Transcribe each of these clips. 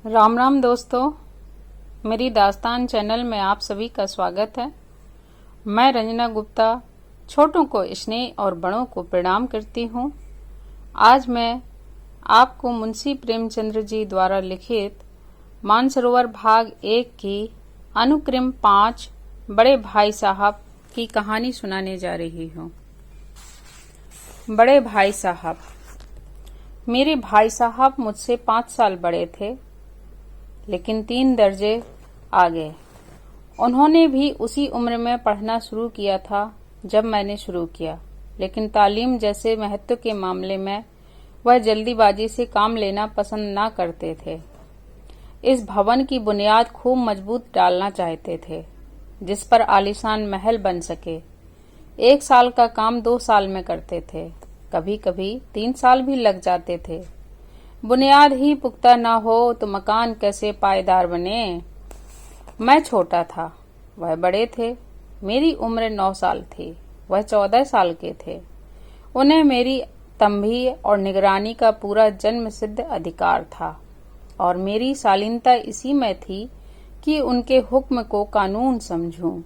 राम राम दोस्तों, मेरी दास्तान चैनल में आप सभी का स्वागत है। मैं रंजना गुप्ता छोटों को स्नेह और बड़ों को प्रणाम करती हूँ। आज मैं आपको मुंशी प्रेमचंद्र जी द्वारा लिखित मानसरोवर भाग 1 की अनुक्रम 5 बड़े भाई साहब की कहानी सुनाने जा रही हूँ। बड़े भाई साहब। मेरे भाई साहब मुझसे 5 साल बड़े थे, लेकिन 3 दर्जे आगे। उन्होंने भी उसी उम्र में पढ़ना शुरू किया था जब मैंने शुरू किया, लेकिन तालीम जैसे महत्व के मामले में वह जल्दीबाजी से काम लेना पसंद ना करते थे। इस भवन की बुनियाद खूब मजबूत डालना चाहते थे, जिस पर आलीशान महल बन सके। 1 साल का काम 2 साल में करते थे, कभी कभी 3 साल भी लग जाते थे। बुनियाद ही पुख्ता ना हो तो मकान कैसे पायदार बने। मैं छोटा था, वह बड़े थे। मेरी उम्र 9 साल थी, वह 14 साल के थे। उन्हें मेरी तंबी और निगरानी का पूरा जन्म सिद्ध अधिकार था, और मेरी शालीनता इसी में थी कि उनके हुक्म को कानून समझूं।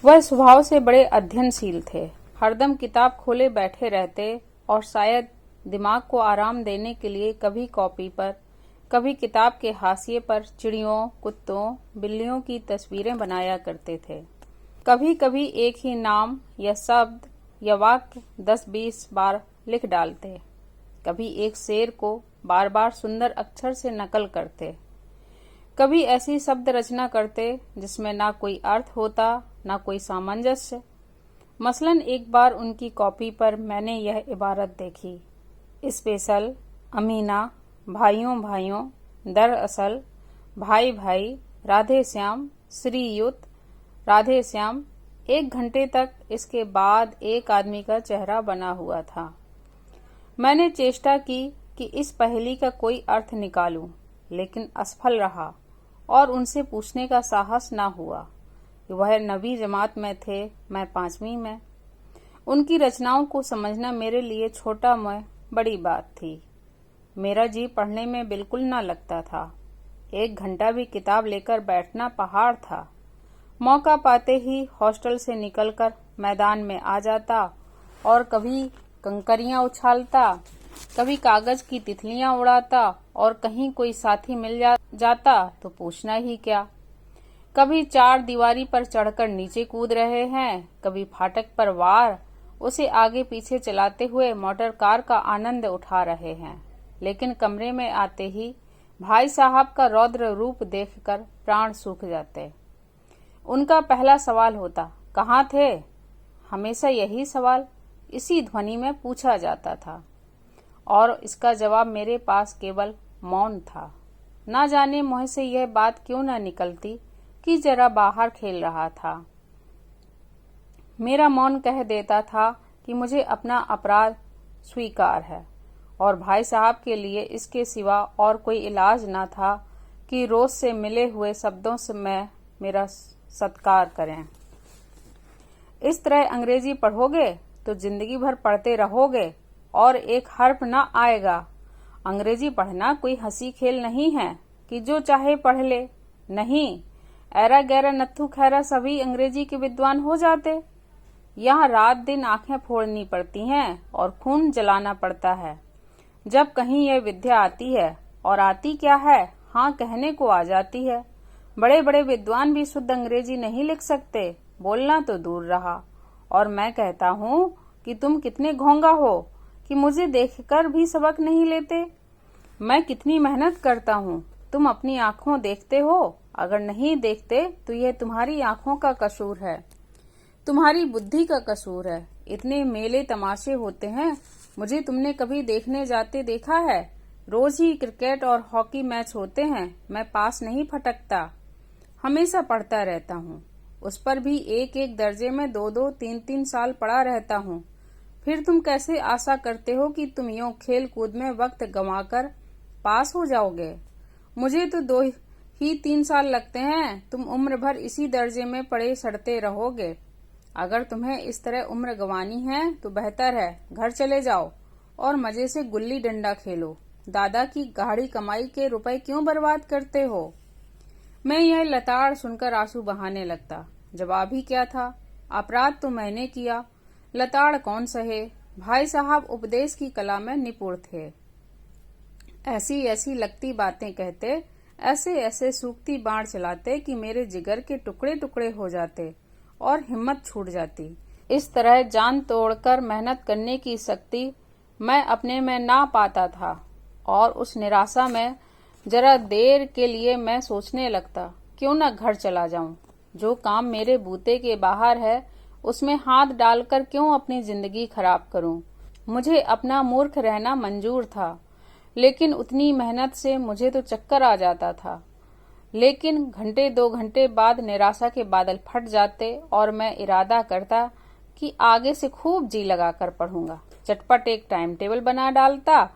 वह स्वभाव से बड़े अध्ययनशील थे, हरदम किताब खोले बैठे रहते और शायद दिमाग को आराम देने के लिए कभी कॉपी पर, कभी किताब के हाशिए पर चिड़ियों, कुत्तों, बिल्लियों की तस्वीरें बनाया करते थे। कभी कभी एक ही नाम या शब्द या वाक्य 10-20 बार लिख डालते। कभी एक शेर को बार बार सुंदर अक्षर से नकल करते। कभी ऐसी शब्द रचना करते जिसमें ना कोई अर्थ होता, ना कोई सामंजस्य। मसलन एक बार उनकी कॉपी पर मैंने यह इबारत देखी: स्पेशल, अमीना, भाइयों भाइयों, दरअसल, भाई भाई, राधे श्याम, श्रीयुत, राधे श्याम। 1 घंटे तक इसके बाद एक आदमी का चेहरा बना हुआ था। मैंने चेष्टा की कि इस पहेली का कोई अर्थ निकालूं, लेकिन असफल रहा और उनसे पूछने का साहस न हुआ। वह 9वीं जमात में थे, मैं 5वीं में। उनकी रचनाओं को समझना मेरे लिए छोटा में बड़ी बात थी। मेरा जी पढ़ने में बिल्कुल न लगता था। 1 घंटा भी किताब लेकर बैठना पहाड़ था। मौका पाते ही हॉस्टल से निकलकर मैदान में आ जाता और कभी कंकरियां उछालता, कभी कागज की तितलियां उड़ाता, और कहीं कोई साथी मिल जाता तो पूछना ही क्या। कभी 4 दीवारी पर चढ़कर नीचे कूद रहे हैं, कभी फाटक पर वार उसे आगे पीछे चलाते हुए मोटर कार का आनंद उठा रहे हैं। लेकिन कमरे में आते ही भाई साहब का रौद्र रूप देखकर प्राण सूख जाते। उनका पहला सवाल होता, कहाँ थे? हमेशा यही सवाल इसी ध्वनि में पूछा जाता था, और इसका जवाब मेरे पास केवल मौन था। ना जाने मुँह से यह बात क्यों न निकलती कि जरा बाहर खेल रहा था। मेरा मौन कह देता था कि मुझे अपना अपराध स्वीकार है, और भाई साहब के लिए इसके सिवा और कोई इलाज न था कि रोज से मिले हुए शब्दों से मेरा सत्कार करें। इस तरह अंग्रेजी पढ़ोगे तो जिंदगी भर पढ़ते रहोगे और एक हर्फ न आएगा। अंग्रेजी पढ़ना कोई हंसी खेल नहीं है कि जो चाहे पढ़ ले। नहीं, ऐरा गैरा नत्थु खैरा सभी अंग्रेजी के विद्वान हो जाते। यहाँ रात दिन आंखें फोड़नी पड़ती हैं और खून जलाना पड़ता है जब कहीं यह विद्या आती है। और आती क्या है, हाँ कहने को आ जाती है। बड़े बड़े विद्वान भी शुद्ध अंग्रेजी नहीं लिख सकते, बोलना तो दूर रहा। और मैं कहता हूँ कि तुम कितने घोंगा हो कि मुझे देखकर भी सबक नहीं लेते। मैं कितनी मेहनत करता हूँ, तुम अपनी आंखों देखते हो? अगर नहीं देखते तो यह तुम्हारी आंखों का कसूर है, तुम्हारी बुद्धि का कसूर है। इतने मेले तमाशे होते हैं, मुझे तुमने कभी देखने जाते देखा है? रोज ही क्रिकेट और हॉकी मैच होते हैं, मैं पास नहीं फटकता, हमेशा पढ़ता रहता हूँ। उस पर भी 1-1 दर्जे में 2-2, 3-3 साल पढ़ा रहता हूँ। फिर तुम कैसे आशा करते हो कि तुम यूं खेल कूद में वक्त गंवाकर पास हो जाओगे? मुझे तो 2 ही 3 साल लगते हैं, तुम उम्र भर इसी दर्जे में पड़े सड़ते रहोगे। अगर तुम्हें इस तरह उम्र गंवानी है तो बेहतर है घर चले जाओ और मजे से गुल्ली डंडा खेलो, दादा की गाढ़ी कमाई के रुपए क्यों बर्बाद करते हो? मैं यह लताड़ सुनकर आंसू बहाने लगता। जवाब ही क्या था? अपराध तो मैंने किया, लताड़ कौन सहे। भाई साहब उपदेश की कला में निपुण थे। ऐसी ऐसी लगती बातें कहते, ऐसे ऐसे सूखती बाण चलाते कि मेरे जिगर के टुकड़े टुकड़े हो जाते और हिम्मत छूट जाती। इस तरह जान तोड़कर मेहनत करने की शक्ति मैं अपने में ना पाता था और उस निराशा में जरा देर के लिए मैं सोचने लगता, क्यों न घर चला जाऊं। जो काम मेरे बूते के बाहर है उसमें हाथ डालकर क्यों अपनी जिंदगी खराब करूं। मुझे अपना मूर्ख रहना मंजूर था, लेकिन उतनी मेहनत से मुझे तो चक्कर आ जाता था। लेकिन घंटे 2 घंटे बाद निराशा के बादल फट जाते और मैं इरादा करता कि आगे से खूब जी लगाकर पढ़ूंगा। चटपट एक टाइम टेबल बना डालता,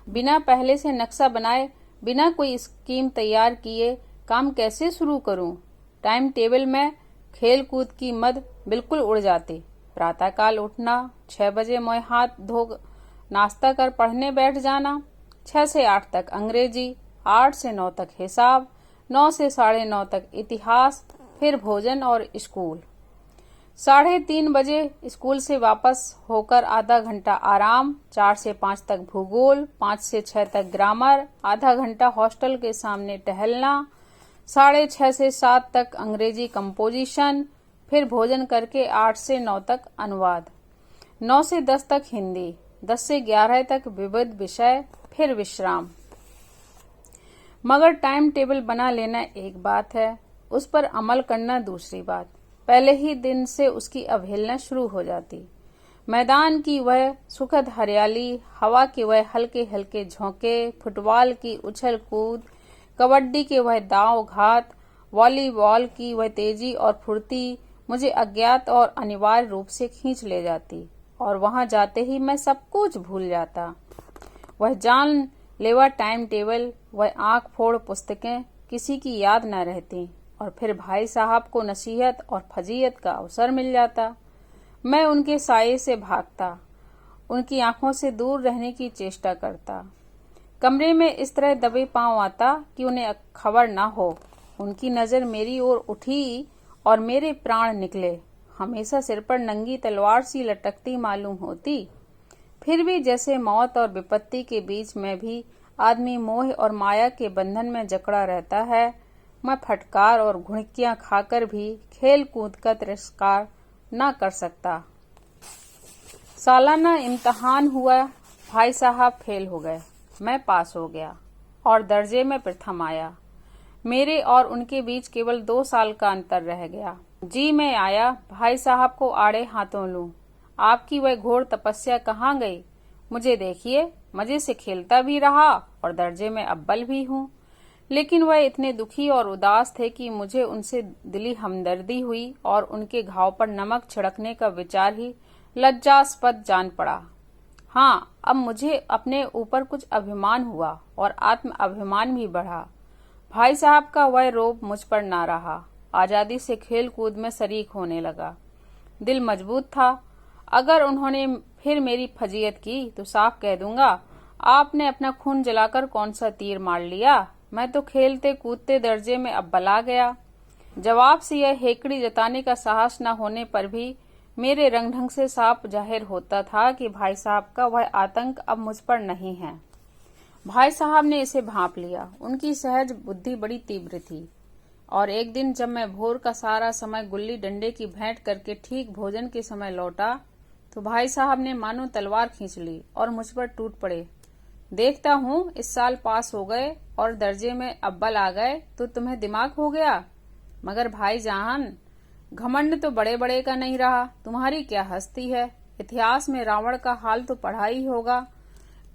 बिना पहले से नक्शा बनाए, बिना कोई स्कीम तैयार किए काम कैसे शुरू करूं। टाइम टेबल में खेल कूद की मद बिल्कुल उड़ जाती। प्रातःकाल उठना, 6 बजे मुंह हाथ धो नाश्ता कर पढ़ने बैठ जाना, 6 से 8 तक अंग्रेजी, 8 से 9 तक हिसाब, 9 से 9:30 तक इतिहास, फिर भोजन और स्कूल। 3:30 बजे स्कूल से वापस होकर आधा घंटा आराम, 4 से 5 तक भूगोल, 5 से 6 तक ग्रामर, आधा घंटा हॉस्टल के सामने टहलना, 6:30 से 7 तक अंग्रेजी कंपोजिशन, फिर भोजन करके 8 से 9 तक अनुवाद, 9 से 10 तक हिंदी, 10 से 11 तक विविध विषय, फिर विश्राम। मगर टाइम टेबल बना लेना एक बात है, उस पर अमल करना दूसरी बात। पहले ही दिन से उसकी अवहेलना शुरू हो जाती। मैदान की वह सुखद हरियाली, हवा के वह हल्के हल्के झोंके, फुटबॉल की उछल कूद, कबड्डी के वह दांव घात, वॉलीबॉल की वह तेजी और फुर्ती मुझे अज्ञात और अनिवार्य रूप से खींच ले जाती और वहां जाते ही मैं सब कुछ भूल जाता। वह जान लेवा टाइम टेबल, वह आंख फोड़ पुस्तकें किसी की याद न रहती और फिर भाई साहब को नसीहत और फजीयत का अवसर मिल जाता। मैं उनके साये से भागता, उनकी आंखों से दूर रहने की चेष्टा करता। कमरे में इस तरह दबे पांव आता कि उन्हें खबर न हो। उनकी नजर मेरी ओर उठी और मेरे प्राण निकले। हमेशा सिर पर नंगी तलवार सी लटकती मालूम होती। फिर भी जैसे मौत और विपत्ति के बीच में भी आदमी मोह और माया के बंधन में जकड़ा रहता है, मैं फटकार और घुड़कियां खाकर भी खेल कूद का तिरस्कार न कर सकता। सालाना इम्तिहान हुआ, भाई साहब फेल हो गए, मैं पास हो गया और दर्जे में प्रथम आया। मेरे और उनके बीच केवल 2 साल का अंतर रह गया। जी मैं आया भाई साहब को आड़े हाथों लूं। आपकी वह घोर तपस्या कहाँ गई? मुझे देखिए, मजे से खेलता भी रहा और दर्जे में अव्वल भी हूँ। लेकिन वह इतने दुखी और उदास थे कि मुझे उनसे दिली हमदर्दी हुई और उनके घाव पर नमक छिड़कने का विचार ही लज्जास्पद जान पड़ा। हाँ, अब मुझे अपने ऊपर कुछ अभिमान हुआ और आत्म अभिमान भी बढ़ा। भाई साहब का वह रोब मुझ पर ना रहा। आजादी से खेल कूद में शरीक होने लगा। दिल मजबूत था। अगर उन्होंने फिर मेरी फजीयत की तो साफ कह दूंगा, आपने अपना खून जलाकर कौन सा तीर मार लिया? मैं तो खेलते कूदते दर्जे में अव्वल आ गया। जवाब से यह हेकड़ी जताने का साहस न होने पर भी मेरे रंग ढंग से साफ जाहिर होता था कि भाई साहब का वह आतंक अब मुझ पर नहीं है। भाई साहब ने इसे भांप लिया। उनकी सहज बुद्धि बड़ी तीव्र थी और एक दिन जब मैं भोर का सारा समय गुल्ली डंडे की भेंट करके ठीक भोजन के समय लौटा तो भाई साहब ने मानो तलवार खींच ली और मुझ पर टूट पड़े। देखता हूँ इस साल पास हो गए और दर्जे में अव्वल आ गए तो तुम्हें दिमाग हो गया। मगर भाईजान, घमंड तो बड़े बड़े का नहीं रहा। तुम्हारी क्या हस्ती है। इतिहास में रावण का हाल तो पढ़ा ही होगा।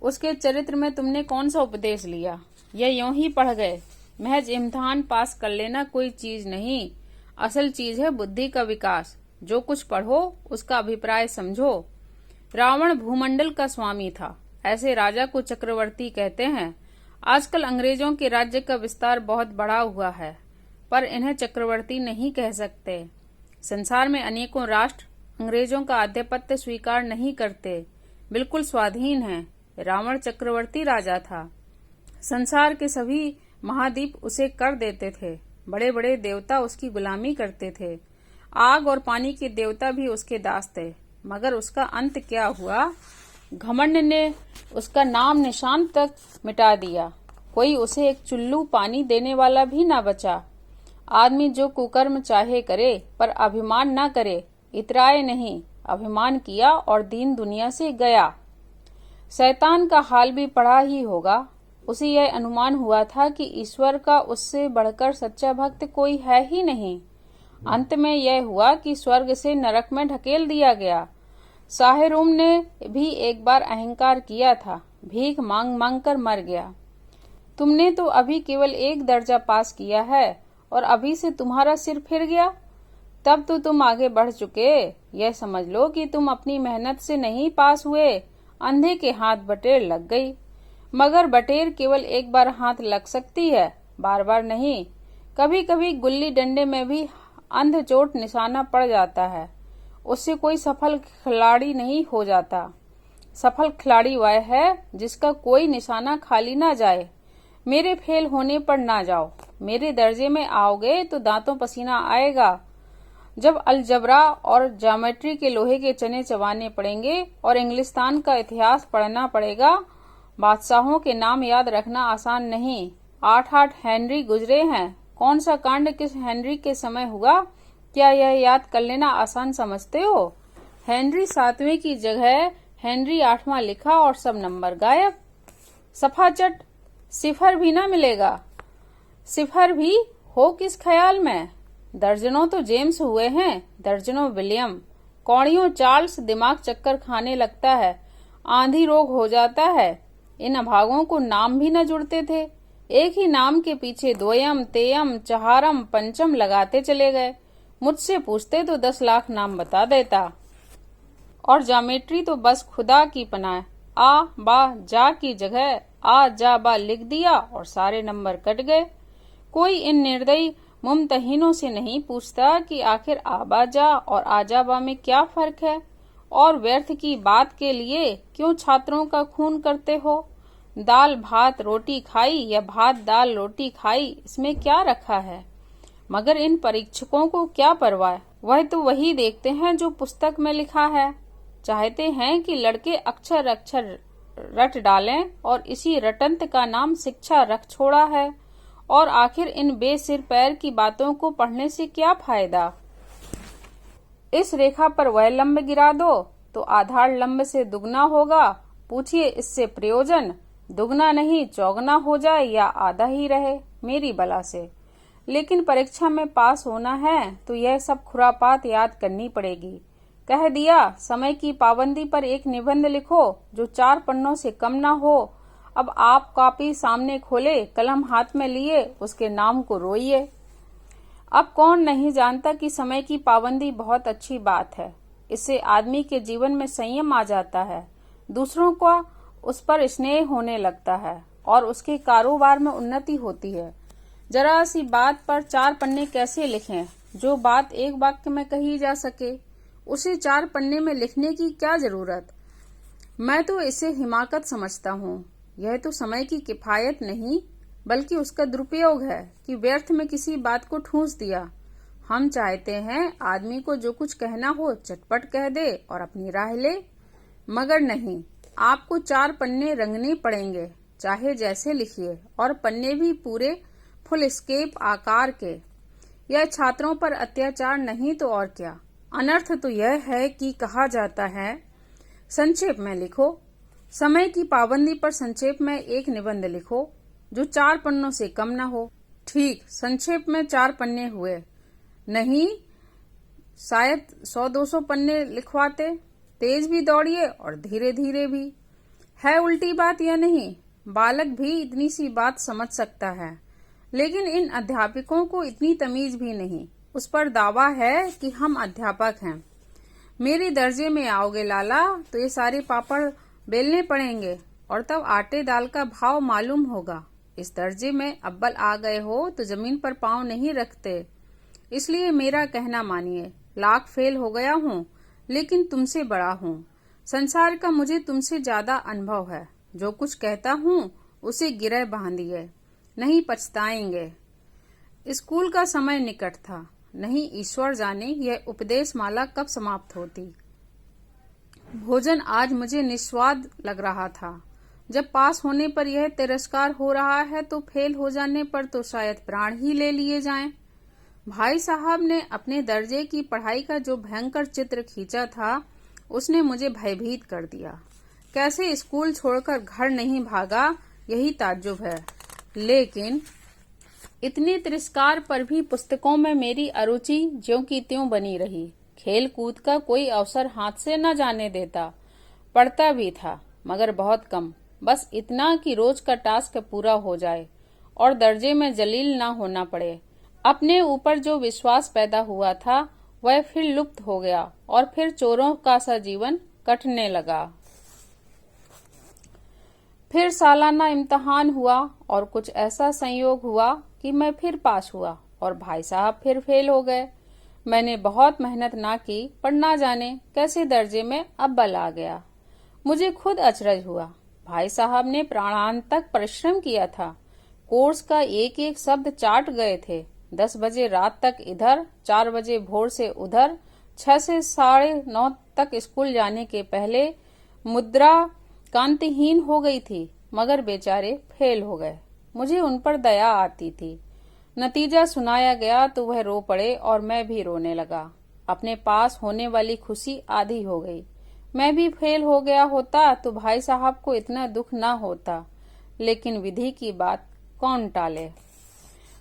उसके चरित्र में तुमने कौन सा उपदेश लिया? यह यूं ही पढ़ गए। महज इम्तिहान पास कर लेना कोई चीज नहीं, असल चीज है बुद्धि का विकास। जो कुछ पढ़ो उसका अभिप्राय समझो। रावण भूमंडल का स्वामी था, ऐसे राजा को चक्रवर्ती कहते हैं। आजकल अंग्रेजों के राज्य का विस्तार बहुत बढ़ा हुआ है, पर इन्हें चक्रवर्ती नहीं कह सकते। संसार में अनेकों राष्ट्र अंग्रेजों का आधिपत्य स्वीकार नहीं करते, बिल्कुल स्वाधीन हैं। रावण चक्रवर्ती राजा था। संसार के सभी महाद्वीप उसे कर देते थे। बड़े बड़े देवता उसकी गुलामी करते थे। आग और पानी के देवता भी उसके दास थे। मगर उसका अंत क्या हुआ? घमंड ने उसका नाम निशान तक मिटा दिया। कोई उसे एक चुल्लू पानी देने वाला भी ना बचा। आदमी जो कुकर्म चाहे करे, पर अभिमान ना करे। इतराए नहीं, अभिमान किया और दीन दुनिया से गया। शैतान का हाल भी पड़ा ही होगा। उसे यह अनुमान हुआ था कि ईश्वर का उससे बढ़कर सच्चा भक्त कोई है ही नहीं। अंत में यह हुआ कि स्वर्ग से नरक में ढकेल दिया गया। साहेरूम ने भी एक बार अहंकार किया था, भीख मांग मांग कर मर गया। तुमने तो अभी केवल एक दर्जा पास किया है और अभी से तुम्हारा सिर फिर गया। तब तो तुम आगे बढ़ चुके। यह समझ लो कि तुम अपनी मेहनत से नहीं पास हुए, अंधे के हाथ बटेर लग गई। मगर बटेर केवल एक बार हाथ लग सकती है, बार बार नहीं। कभी कभी गुल्ली डंडे में भी अंध चोट निशाना पड़ जाता है, उससे कोई सफल खिलाड़ी नहीं हो जाता। सफल खिलाड़ी वह है जिसका कोई निशाना खाली ना जाए। मेरे फेल होने पर ना जाओ। मेरे दर्जे में आओगे तो दांतों पसीना आएगा। जब अलजबरा और ज्योमेट्री के लोहे के चने चबाने पड़ेंगे और इंग्लिस्तान का इतिहास पढ़ना पड़ेगा। बादशाहों के नाम याद रखना आसान नहीं। 8 हेनरी गुजरे हैं। कौन सा कांड किस हेनरी के समय हुआ, क्या यह याद कर लेना आसान समझते हो? हेनरी 7वें की जगह हेनरी 8वां लिखा और सब नंबर गायब। सफाचट सिफर भी ना मिलेगा। सिफर भी हो किस ख्याल में? दर्जनों तो जेम्स हुए हैं, दर्जनों विलियम। कौड़ियों चार्ल्स दिमाग चक्कर खाने लगता है, आंधी रोग हो जाता है। इन अभागों को नाम भी न जुड़ते थे। एक ही नाम के पीछे द्वयम, तेयम, चहारम, पंचम लगाते चले गए। मुझसे पूछते तो 10 लाख नाम बता देता। और ज्योमेट्री तो बस खुदा की पनाह। आ बा जा की जगह आ जा बा लिख दिया और सारे नंबर कट गए। कोई इन निर्दयी मुमतहीनों से नहीं पूछता कि आखिर आबाजा और आजाबा में क्या फर्क है, और व्यर्थ की बात के लिए क्यों छात्रों का खून करते हो? दाल भात रोटी खाई या भात दाल रोटी खाई, इसमें क्या रखा है? मगर इन परीक्षकों को क्या परवाह? वह तो वही देखते हैं जो पुस्तक में लिखा है। चाहते हैं कि लड़के अक्षर अक्षर रट डालें, और इसी रटंत का नाम शिक्षा रख छोड़ा है। और आखिर इन बेसिर पैर की बातों को पढ़ने से क्या फायदा? इस रेखा पर वह लंब गिरा दो तो आधार लंब से दुगना होगा। पूछिए इससे प्रयोजन? दुगना नहीं चौगना हो जाए या आधा ही रहे, मेरी बला से। लेकिन परीक्षा में पास होना है तो यह सब खुरापात याद करनी पड़ेगी। कह दिया समय की पाबंदी पर एक निबंध लिखो जो 4 पन्नों से कम ना हो। अब आप कॉपी सामने खोले, कलम हाथ में लिए, उसके नाम को रोइए। अब कौन नहीं जानता कि समय की पाबंदी बहुत अच्छी बात है। इससे आदमी के जीवन में संयम आ जाता है, दूसरों का उस पर स्नेह होने लगता है और उसके कारोबार में उन्नति होती है। जरा सी बात पर 4 पन्ने कैसे लिखें? जो बात एक वाक्य में कही जा सके उसे 4 पन्ने में लिखने की क्या जरूरत? मैं तो इसे हिमाकत समझता हूँ। यह तो समय की किफायत नहीं बल्कि उसका दुरुपयोग है कि व्यर्थ में किसी बात को ठूंस दिया। हम चाहते हैं आदमी को जो कुछ कहना हो चटपट कह दे और अपनी राह ले, मगर नहीं, आपको 4 पन्ने रंगने पड़ेंगे, चाहे जैसे लिखिए, और पन्ने भी पूरे फुल स्केप आकार के। यह छात्रों पर अत्याचार नहीं तो और क्या। अनर्थ तो यह है कि कहा जाता है संक्षेप में लिखो। समय की पाबंदी पर संक्षेप में एक निबंध लिखो जो 4 पन्नों से कम न हो। ठीक, संक्षेप में 4 पन्ने हुए नहीं, शायद 100-200 पन्ने लिखवाते। तेज भी दौड़िए और धीरे धीरे भी। है उल्टी बात या नहीं? बालक भी इतनी सी बात समझ सकता है, लेकिन इन अध्यापकों को इतनी तमीज भी नहीं। उस पर दावा है कि हम अध्यापक हैं। मेरे दर्जे में आओगे लाला तो ये सारे पापड़ बेलने पड़ेंगे और तब आटे दाल का भाव मालूम होगा। इस दर्जे में अव्वल आ गए हो तो जमीन पर पांव नहीं रखते। इसलिए मेरा कहना मानिए। लाख फेल हो गया हूँ लेकिन तुमसे बड़ा हूँ। संसार का मुझे तुमसे ज्यादा अनुभव है। जो कुछ कहता हूँ उसे गिरह बांधिए, नहीं पछताएंगे। स्कूल का समय निकट था, नहीं ईश्वर जाने यह उपदेश माला कब समाप्त होती। भोजन आज मुझे निस्वाद लग रहा था। जब पास होने पर यह तिरस्कार हो रहा है तो फेल हो जाने पर तो शायद प्राण ही ले लिए जाएं। भाई साहब ने अपने दर्जे की पढ़ाई का जो भयंकर चित्र खींचा था, उसने मुझे भयभीत कर दिया। कैसे स्कूल छोड़कर घर नहीं भागा, यही ताज्जुब है। लेकिन इतने तिरस्कार पर भी पुस्तकों में मेरी अरुचि ज्यों की त्यों बनी रही। खेल कूद का कोई अवसर हाथ से न जाने देता। पढ़ता भी था, मगर बहुत कम, बस इतना कि रोज का टास्क पूरा हो जाए और दर्जे में जलील न होना पड़े। अपने ऊपर जो विश्वास पैदा हुआ था वह फिर लुप्त हो गया और फिर चोरों का सा जीवन कटने लगा। फिर सालाना इम्तिहान हुआ और कुछ ऐसा संयोग हुआ कि मैं फिर पास हुआ और भाई साहब फिर फेल हो गए। मैंने बहुत मेहनत ना की, पर ना जाने कैसे दर्जे में अव्वल आ गया। मुझे खुद अचरज हुआ। भाई साहब ने प्राणांतक परिश्रम किया था। कोर्स का एक एक शब्द चाट गए थे। 10 बजे रात तक इधर, 4 बजे भोर से उधर, 6 से 9:30 तक स्कूल जाने के पहले मुद्रा कांतिहीन हो गई थी, मगर बेचारे फेल हो गए। मुझे उन पर दया आती थी। नतीजा सुनाया गया तो वह रो पड़े और मैं भी रोने लगा। अपने पास होने वाली खुशी आधी हो गई। मैं भी फेल हो गया होता तो भाई साहब को इतना दुख न होता, लेकिन विधि की बात कौन टाले।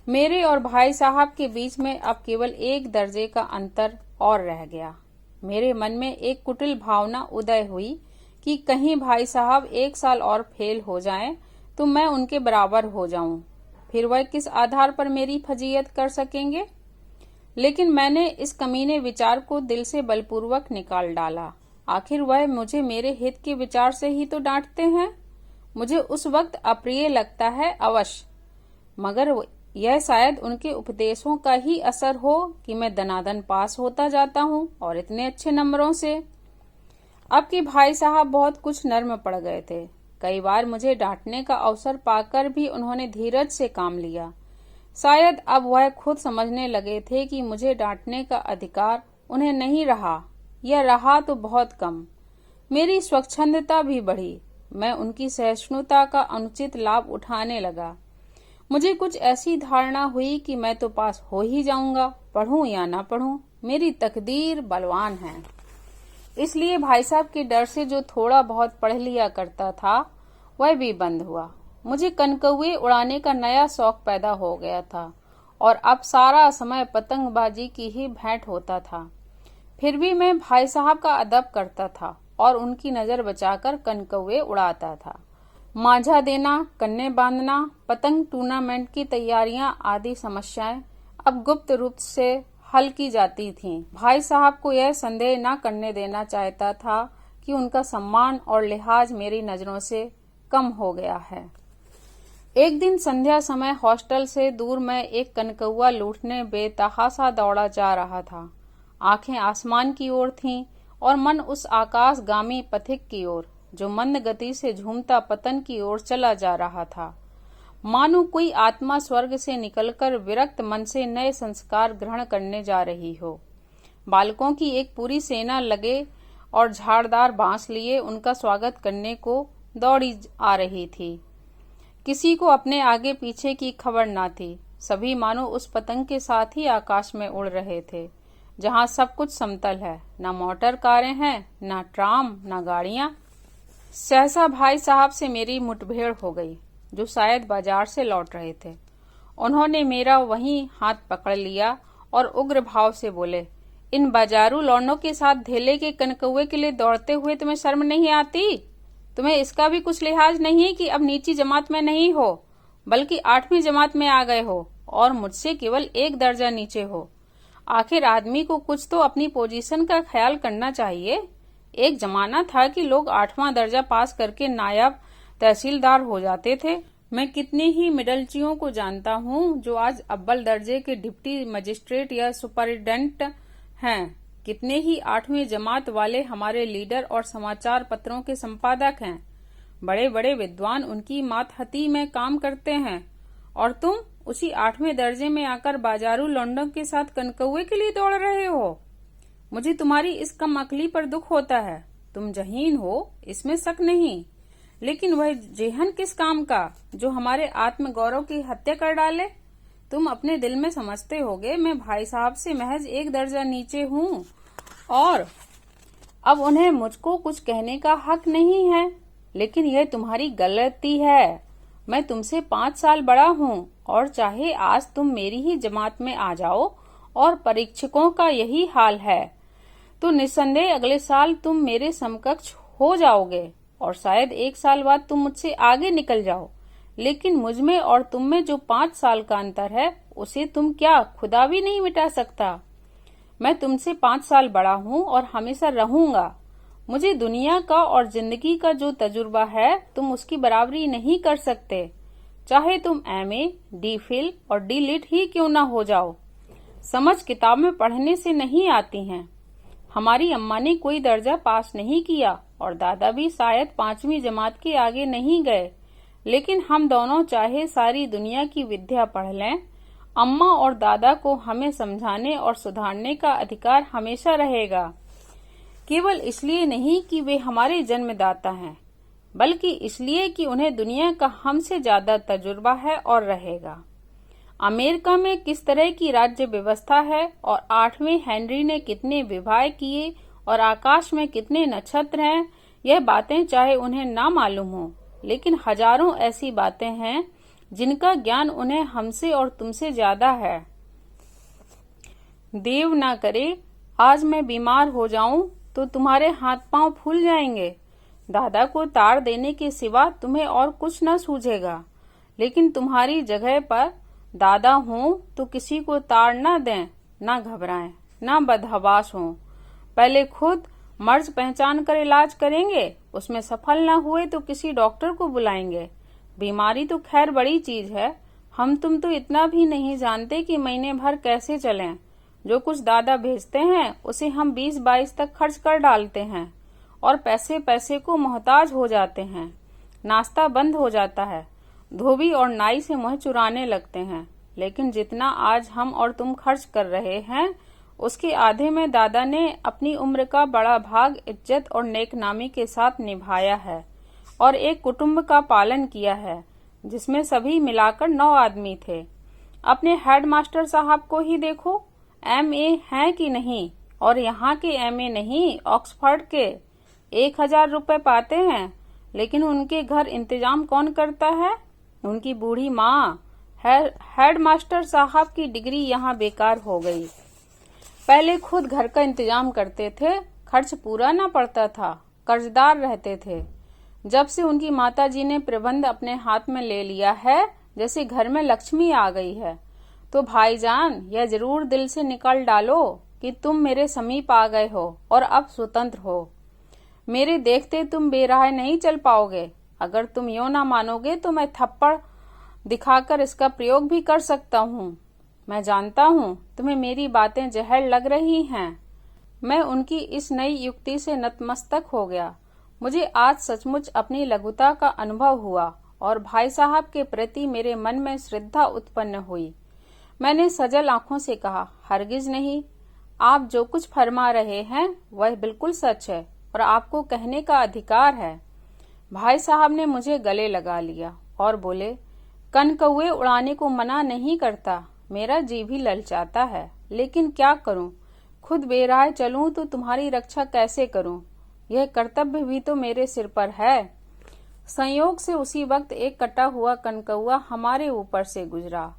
मेरे और भाई साहब के बीच में अब केवल एक दर्जे का अंतर और रह गया। मेरे मन में एक कुटिल भावना उदय हुई कि कहीं भाई साहब 1 साल और फेल हो जाएं तो मैं उनके बराबर हो जाऊं। फिर वह किस आधार पर मेरी फजीयत कर सकेंगे। लेकिन मैंने इस कमीने विचार को दिल से बलपूर्वक निकाल डाला। आखिर वह मुझे मेरे हित के विचार से ही तो डांटते हैं। मुझे उस वक्त अप्रिय लगता है अवश्य, मगर यह शायद उनके उपदेशों का ही असर हो कि मैं दनादन पास होता जाता हूँ और इतने अच्छे नंबरों से। अब कि भाई साहब बहुत कुछ नर्म पड़ गए थे। कई बार मुझे डांटने का अवसर पाकर भी उन्होंने धीरज से काम लिया। शायद अब वह खुद समझने लगे थे कि मुझे डांटने का अधिकार उन्हें नहीं रहा, या रहा तो बहुत कम। मेरी स्वच्छंदता भी बढ़ी। मैं उनकी सहिष्णुता का अनुचित लाभ उठाने लगा। मुझे कुछ ऐसी धारणा हुई कि मैं तो पास हो ही जाऊंगा, पढ़ूं या ना पढ़ूं, मेरी तकदीर बलवान है। इसलिए भाई साहब के डर से जो थोड़ा बहुत पढ़ लिया करता था वह भी बंद हुआ। मुझे कनकौए उड़ाने का नया शौक पैदा हो गया था और अब सारा समय पतंगबाजी की ही भेंट होता था। फिर भी मैं भाई साहब का अदब करता था और उनकी नजर बचाकर कनकौए उड़ाता था। मांझा देना, कन्ने बांधना, पतंग टूर्नामेंट की तैयारियां आदि समस्याएं अब गुप्त रूप से हल की जाती थीं। भाई साहब को यह संदेह न करने देना चाहता था कि उनका सम्मान और लिहाज मेरी नजरों से कम हो गया है। एक दिन संध्या समय हॉस्टल से दूर मैं एक कनकौआ लूटने बेतहासा दौड़ा जा रहा था। आंखें आसमान की ओर थीं और मन उस आकाशगामी पथिक की ओर जो मंद गति से झूमता पतन की ओर चला जा रहा था। मानो कोई आत्मा स्वर्ग से निकलकर विरक्त मन से नए संस्कार ग्रहण करने जा रही हो। बालकों की एक पूरी सेना लगे और झाड़दार बांस लिए उनका स्वागत करने को दौड़ी आ रही थी। किसी को अपने आगे पीछे की खबर न थी। सभी मानो उस पतंग के साथ ही आकाश में उड़ रहे थे जहाँ सब कुछ समतल है, न मोटर कारें हैं, न ट्राम, न गाड़ियां। सहसा भाई साहब से मेरी मुठभेड़ हो गई, जो शायद बाजार से लौट रहे थे। उन्होंने मेरा वहीं हाथ पकड़ लिया और उग्र भाव से बोले, इन बाजारू लौंडों के साथ धेले के कनकौए के लिए दौड़ते हुए तुम्हें शर्म नहीं आती? तुम्हें इसका भी कुछ लिहाज नहीं कि अब नीची जमात में नहीं हो, बल्कि 8वीं जमात में आ गए हो और मुझसे केवल 1 दर्जा नीचे हो। आखिर आदमी को कुछ तो अपनी पोजीशन का ख्याल करना चाहिए। एक जमाना था कि लोग 8वां दर्जा पास करके नायब तहसीलदार हो जाते थे। मैं कितने ही मिडलचियों को जानता हूँ जो आज अव्वल दर्जे के डिप्टी मजिस्ट्रेट या सुपरिटेंडेंट हैं। कितने ही 8वीं जमात वाले हमारे लीडर और समाचार पत्रों के संपादक हैं। बड़े बड़े विद्वान उनकी मातहती में काम करते हैं और तुम उसी 8वें दर्जे में आकर बाजारू लौंडों के साथ कनकौए के लिए दौड़ रहे हो। मुझे तुम्हारी इस कम अकली पर दुख होता है। तुम जहीन हो, इसमें शक नहीं, लेकिन वह जेहन किस काम का जो हमारे आत्म गौरव की हत्या कर डाले। तुम अपने दिल में समझते होगे मैं भाई साहब से महज 1 दर्जा नीचे हूँ और अब उन्हें मुझको कुछ कहने का हक नहीं है, लेकिन यह तुम्हारी गलती है। मैं तुमसे 5 साल बड़ा हूँ और चाहे आज तुम मेरी ही जमात में आ जाओ और परीक्षकों का यही हाल है तो निस्संदेह अगले साल तुम मेरे समकक्ष हो जाओगे और शायद 1 साल बाद तुम मुझसे आगे निकल जाओ, लेकिन मुझमें और तुम में जो 5 साल का अंतर है उसे तुम क्या खुदा भी नहीं मिटा सकता। मैं तुमसे 5 साल बड़ा हूँ और हमेशा रहूंगा। मुझे दुनिया का और जिंदगी का जो तजुर्बा है तुम उसकी बराबरी नहीं कर सकते, चाहे तुम MA, D.Phil और D.Lit ही क्यों ना हो जाओ। समझ किताब में पढ़ने से नहीं आती हैं। हमारी अम्मा ने कोई दर्जा पास नहीं किया और दादा भी शायद 5वीं जमात के आगे नहीं गए, लेकिन हम दोनों चाहे सारी दुनिया की विद्या पढ़ लें, अम्मा और दादा को हमें समझाने और सुधारने का अधिकार हमेशा रहेगा। केवल इसलिए नहीं कि वे हमारे जन्मदाता हैं, बल्कि इसलिए कि उन्हें दुनिया का हमसे ज्यादा तजुर्बा है और रहेगा। अमेरिका में किस तरह की राज्य व्यवस्था है और 8वें हेनरी ने कितने विवाह किए और आकाश में कितने नक्षत्र हैं, यह बातें चाहे उन्हें ना मालूम हो, लेकिन हजारों ऐसी बातें हैं जिनका ज्ञान उन्हें हमसे और तुमसे ज्यादा है। देव ना करे आज मैं बीमार हो जाऊं तो तुम्हारे हाथ पांव फूल जाएंगे। दादा को ताड़ देने के सिवा तुम्हें और कुछ न सूझेगा, लेकिन तुम्हारी जगह पर दादा हों तो किसी को ताड़ न दें, न घबराएं, न बदहवास हों। पहले खुद मर्ज पहचान कर इलाज करेंगे, उसमें सफल न हुए तो किसी डॉक्टर को बुलाएंगे। बीमारी तो खैर बड़ी चीज है, हम तुम तो इतना भी नहीं जानते कि महीने भर कैसे चलें। जो कुछ दादा भेजते हैं उसे हम 20-22 तक खर्च कर डालते हैं और पैसे पैसे को मोहताज हो जाते हैं। नाश्ता बंद हो जाता है, धोबी और नाई से मुंह चुराने लगते हैं, लेकिन जितना आज हम और तुम खर्च कर रहे हैं उसके आधे में दादा ने अपनी उम्र का बड़ा भाग इज्जत और नेकनामी के साथ निभाया है और एक कुटुंब का पालन किया है जिसमें सभी मिलाकर 9 आदमी थे। अपने हेडमास्टर साहब को ही देखो, MA हैं कि नहीं, और यहाँ के MA नहीं, ऑक्सफोर्ड के 1000 रुपए पाते हैं, लेकिन उनके घर इंतजाम कौन करता है? उनकी बूढ़ी माँ। हेडमास्टर साहब की डिग्री यहाँ बेकार हो गई। पहले खुद घर का इंतजाम करते थे, खर्च पूरा ना पड़ता था, कर्जदार रहते थे। जब से उनकी माताजी ने प्रबंध अपने हाथ में ले लिया है, जैसे घर में लक्ष्मी आ गई है, तो भाईजान यह जरूर दिल से निकाल डालो कि तुम मेरे समीप आ गए हो और अब स्वतंत्र हो। मेरे देखते तुम बेराह नहीं चल पाओगे। अगर तुम यो ना मानोगे तो मैं थप्पड़ दिखाकर इसका प्रयोग भी कर सकता हूँ। मैं जानता हूँ तुम्हें मेरी बातें जहर लग रही हैं। मैं उनकी इस नई युक्ति से नतमस्तक हो गया। मुझे आज सचमुच अपनी लघुता का अनुभव हुआ और भाई साहब के प्रति मेरे मन में श्रद्धा उत्पन्न हुई। मैंने सजल आंखों से कहा, हरगिज नहीं, आप जो कुछ फरमा रहे हैं वह बिल्कुल सच है और आपको कहने का अधिकार है। भाई साहब ने मुझे गले लगा लिया और बोले, कनकौए उड़ाने को मना नहीं करता, मेरा जी भी ललचाता है, लेकिन क्या करूं? खुद बेराह चलूं तो तुम्हारी रक्षा कैसे करूं? यह कर्तव्य भी तो मेरे सिर पर है। संयोग से उसी वक्त एक कटा हुआ कनकौआ हमारे ऊपर से गुजरा।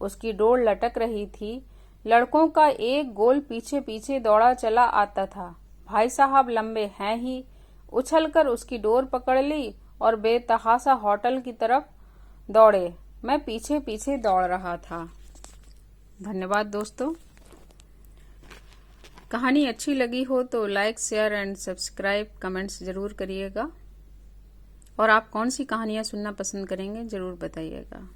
उसकी डोर लटक रही थी। लड़कों का एक गोल पीछे पीछे दौड़ा चला आता था। भाई साहब लंबे हैं ही, उछलकर उसकी डोर पकड़ ली और बेतहासा होटल की तरफ दौड़े। मैं पीछे पीछे दौड़ रहा था। धन्यवाद दोस्तों। कहानी अच्छी लगी हो तो like, share and subscribe, comments जरूर करिएगा और आप कौन सी कहानियां सुनना पसंद करेंगे जरूर बताइएगा।